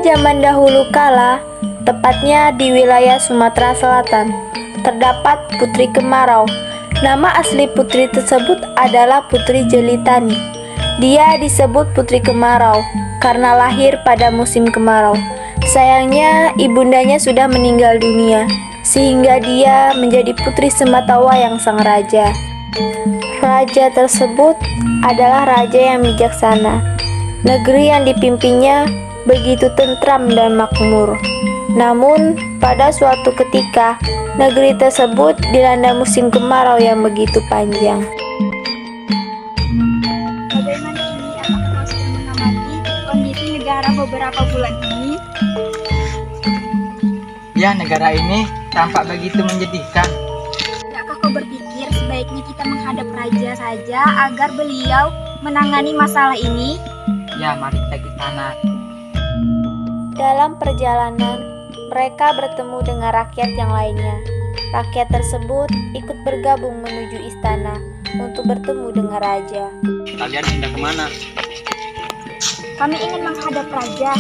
zaman dahulu kala, tepatnya di wilayah Sumatera Selatan, terdapat Putri Kemarau. Nama asli putri tersebut adalah Putri Jelitani. Dia disebut Putri Kemarau karena lahir pada musim kemarau. Sayangnya, ibundanya sudah meninggal dunia, sehingga dia menjadi putri sematawayang sang raja. Raja tersebut adalah raja yang bijaksana. Negeri yang dipimpinnya begitu tentram dan makmur. Namun, pada suatu ketika, negeri tersebut dilanda musim kemarau yang begitu panjang. Bagaimana ini? Apakah kau sudah mengamati kondisi negara beberapa bulan ini? Ya, negara ini tampak begitu menyedihkan. Tidakkah kau berpikir sebaiknya kita menghadap raja saja agar beliau menangani masalah ini? Ya, mari kita ke sana. Dalam perjalanan, mereka bertemu dengan rakyat yang lainnya. Rakyat tersebut ikut bergabung menuju istana untuk bertemu dengan raja. Kalian hendak kemana? Kami ingin menghadap raja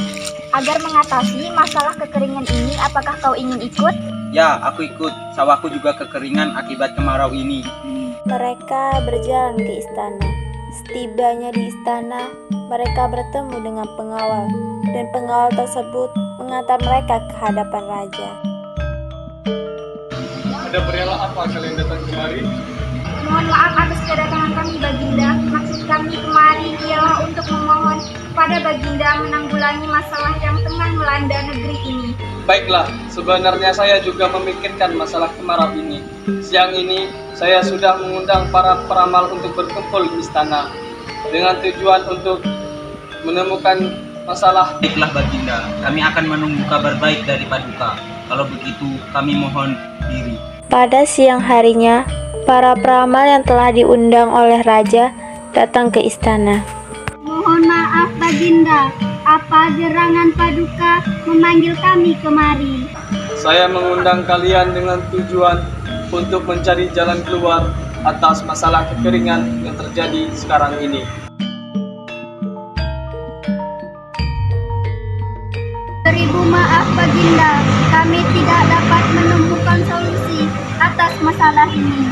agar mengatasi masalah kekeringan ini. Apakah kau ingin ikut? Ya, aku ikut. Sawahku juga kekeringan akibat kemarau ini. Mereka berjalan ke istana. Setibanya di istana, mereka bertemu dengan pengawal, dan pengawal tersebut mengantar mereka ke hadapan raja. Ada perihal apa kalian datang kemari? Mohon maaf atas kedatangan kami, Baginda. Maksud kami kemari ialah untuk memohon pada Baginda menanggulangi masalah yang tengah melanda negeri ini. Baiklah, sebenarnya saya juga memikirkan masalah kemarau ini. Siang ini, saya sudah mengundang para peramal untuk berkumpul di istana dengan tujuan untuk menemukan masalah. Baiklah Baginda, kami akan menunggu kabar baik dari Paduka. Kalau begitu, kami mohon diri. Pada siang harinya, para peramal yang telah diundang oleh raja datang ke istana. Mohon maaf, Baginda. Apa gerangan Paduka memanggil kami kemari? Saya mengundang kalian dengan tujuan untuk mencari jalan keluar atas masalah kekeringan yang terjadi sekarang ini. Beribu maaf, Baginda. Kami tidak dapat menemukan solusi atas masalah ini.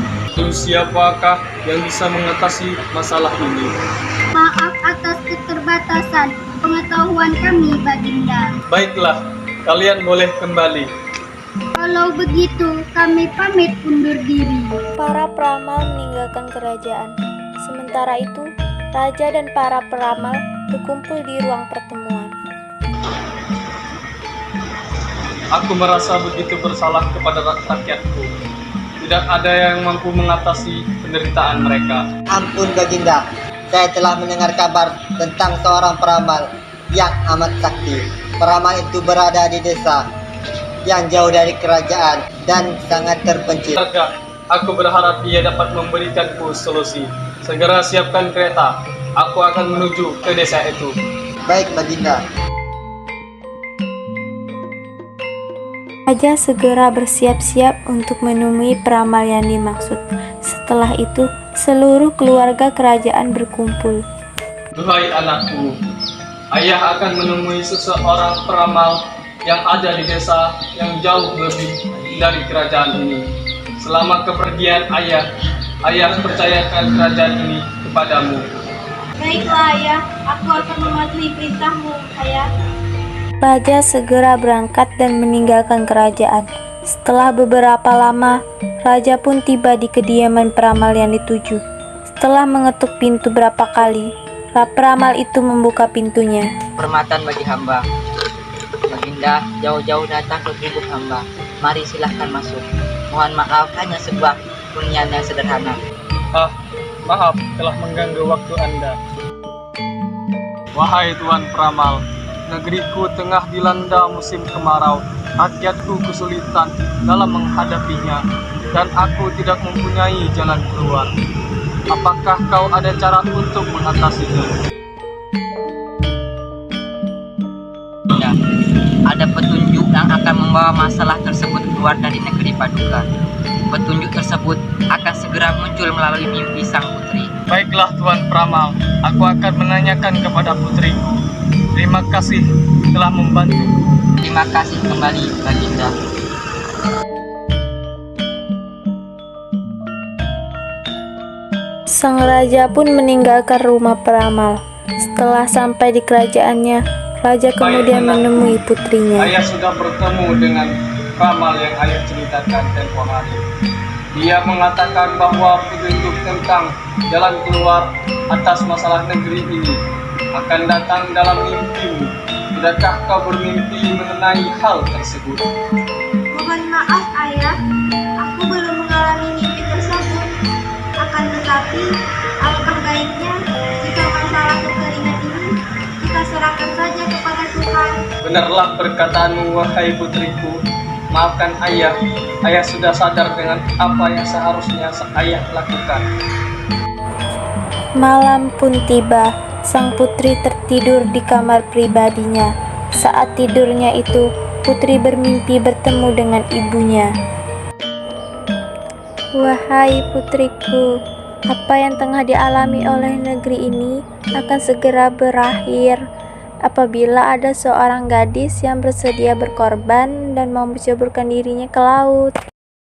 Siapakah yang bisa mengatasi masalah ini? Maaf atas keterbatasan pengetahuan kami, Baginda. Baiklah, kalian boleh kembali. Kalau begitu, kami pamit undur diri. Para peramal meninggalkan kerajaan. Sementara itu, raja dan para peramal berkumpul di ruang pertemuan. Aku merasa begitu bersalah kepada rakyatku. Tidak ada yang mampu mengatasi penderitaan mereka. Ampun Baginda, saya telah mendengar kabar tentang seorang peramal yang amat sakti. Peramal itu berada di desa yang jauh dari kerajaan dan sangat terpencil. Harga, aku berharap ia dapat memberikanku solusi. Segera siapkan kereta, aku akan menuju ke desa itu. Baik Baginda. Raja segera bersiap-siap untuk menemui peramal yang dimaksud. Setelah itu, seluruh keluarga kerajaan berkumpul. Duhai anakku, ayah akan menemui seseorang peramal yang ada di desa yang jauh lebih dari kerajaan ini. Selama kepergian ayah percayakan kerajaan ini kepadamu. Baiklah, Ayah. Aku akan mematuhi perintahmu, Ayah. Raja segera berangkat dan meninggalkan kerajaan. Setelah beberapa lama, raja pun tiba di kediaman peramal yang dituju. Setelah mengetuk pintu berapa kali, peramal itu membuka pintunya. Hormatan bagi hamba. Baginda jauh-jauh datang ke gubuk hamba. Mari silahkan masuk. Mohon maaf, hanya sebuah hunian yang sederhana. Maaf telah mengganggu waktu Anda. Wahai Tuan Peramal, negeriku tengah dilanda musim kemarau. Rakyatku kesulitan dalam menghadapinya, dan aku tidak mempunyai jalan keluar. Apakah kau ada cara untuk mengatasinya? Ya, ada ada petunjuk yang akan membawa masalah tersebut keluar dari negeri Paduka. Petunjuk tersebut akan segera muncul melalui mimpi sang putri. Baiklah Tuan Peramal, aku akan menanyakan kepada putriku. Terima kasih telah membantu. Terima kasih kembali, Baginda. Sang raja pun meninggalkan rumah peramal. Setelah sampai di kerajaannya, raja kemudian menemui putrinya. Ayah sudah bertemu dengan peramal yang ayah ceritakan tempoh hari. Dia mengatakan bahwa petunjuk tentang jalan keluar atas masalah negeri ini akan datang dalam mimpimu. Tidakkah kau bermimpi mengenai hal tersebut? Mohon maaf ayah, aku belum mengalami mimpi tersebut. Akan tetapi, alangkah baiknya jika masalah kekeringan ini kita serahkan saja kepada Tuhan. Benarlah perkataanmu, wahai putriku. Maafkan ayah, ayah sudah sadar dengan apa yang seharusnya ayah lakukan. Malam pun tiba, sang putri tertidur di kamar pribadinya. Saat tidurnya itu, putri bermimpi bertemu dengan ibunya. Wahai putriku, apa yang tengah dialami oleh negeri ini akan segera berakhir apabila ada seorang gadis yang bersedia berkorban dan mau menceburkan dirinya ke laut.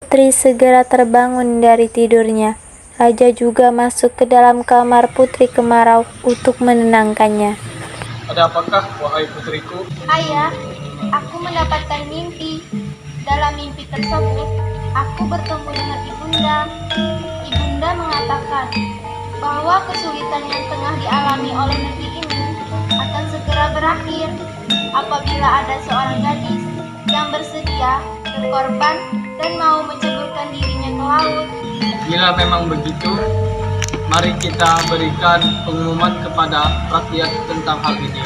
Putri segera terbangun dari tidurnya. Raja juga masuk ke dalam kamar Putri Kemarau untuk menenangkannya. Ada apakah, wahai putriku? Ayah, aku mendapatkan mimpi. Dalam mimpi tersebut, aku bertemu dengan ibunda. Ibunda mengatakan bahwa kesulitan yang tengah dialami oleh negeri ini akan segera berakhir apabila ada seorang gadis yang bersedia berkorban dan mau menceburkan dirinya ke laut. Bila memang begitu, mari kita berikan pengumuman kepada rakyat tentang hal ini.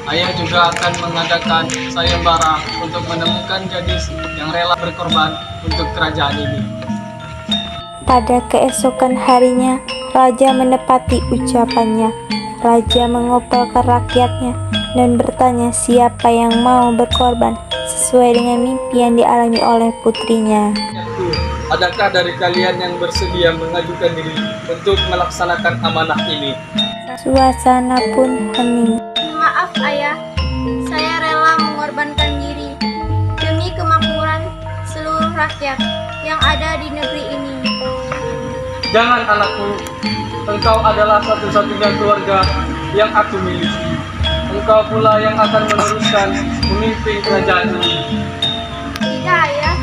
Ayah juga akan mengadakan sayembara untuk menemukan gadis yang rela berkorban untuk kerajaan ini. Pada keesokan harinya, raja menepati ucapannya. Raja mengumpulkan rakyatnya dan bertanya siapa yang mau berkorban sesuai dengan mimpi yang dialami oleh putrinya. Adakah dari kalian yang bersedia mengajukan diri untuk melaksanakan amanah ini? Suasana pun hening. Maaf ayah, saya rela mengorbankan diri demi kemakmuran seluruh rakyat yang ada di negeri ini. Jangan anakku, engkau adalah satu-satunya keluarga yang aku miliki. Engkau pula yang akan meneruskan memimpin kerajaan ini. Tidak ayah,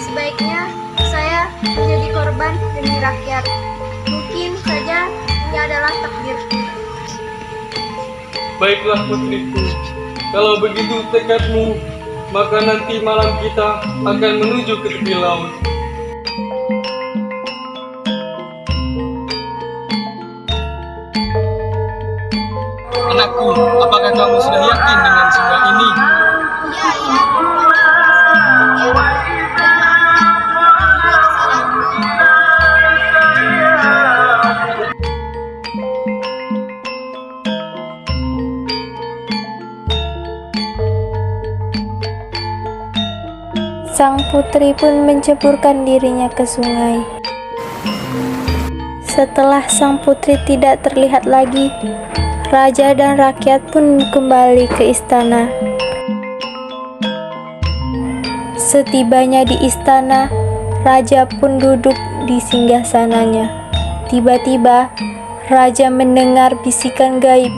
sebaiknya saya menjadi korban demi rakyat. Mungkin saja ini adalah takdirku. Baiklah putriku, kalau begitu tekadmu, maka nanti malam kita akan menuju ke tepi laut. Anakku, apakah kamu sudah yakin dengan semua ini? Iya ayah, Sang putri pun menceburkan dirinya ke sungai. Setelah sang putri tidak terlihat lagi, raja dan rakyat pun kembali ke istana. Setibanya di istana, raja pun duduk di singgasananya. Tiba-tiba, raja mendengar bisikan gaib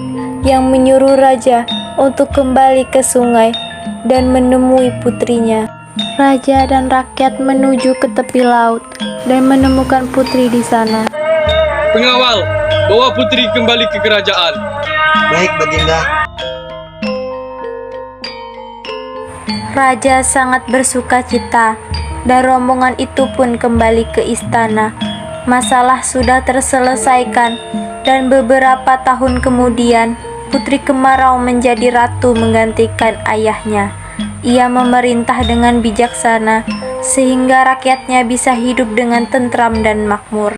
yang menyuruh raja untuk kembali ke sungai dan menemui putrinya. Raja dan rakyat menuju ke tepi laut dan menemukan putri di sana. Pengawal, bawa putri kembali ke kerajaan. Baik, Baginda. Raja sangat bersuka cita dan rombongan itu pun kembali ke istana. Masalah sudah terselesaikan dan beberapa tahun kemudian Putri Kemarau menjadi ratu menggantikan ayahnya. Ia memerintah dengan bijaksana sehingga rakyatnya bisa hidup dengan tentram dan makmur.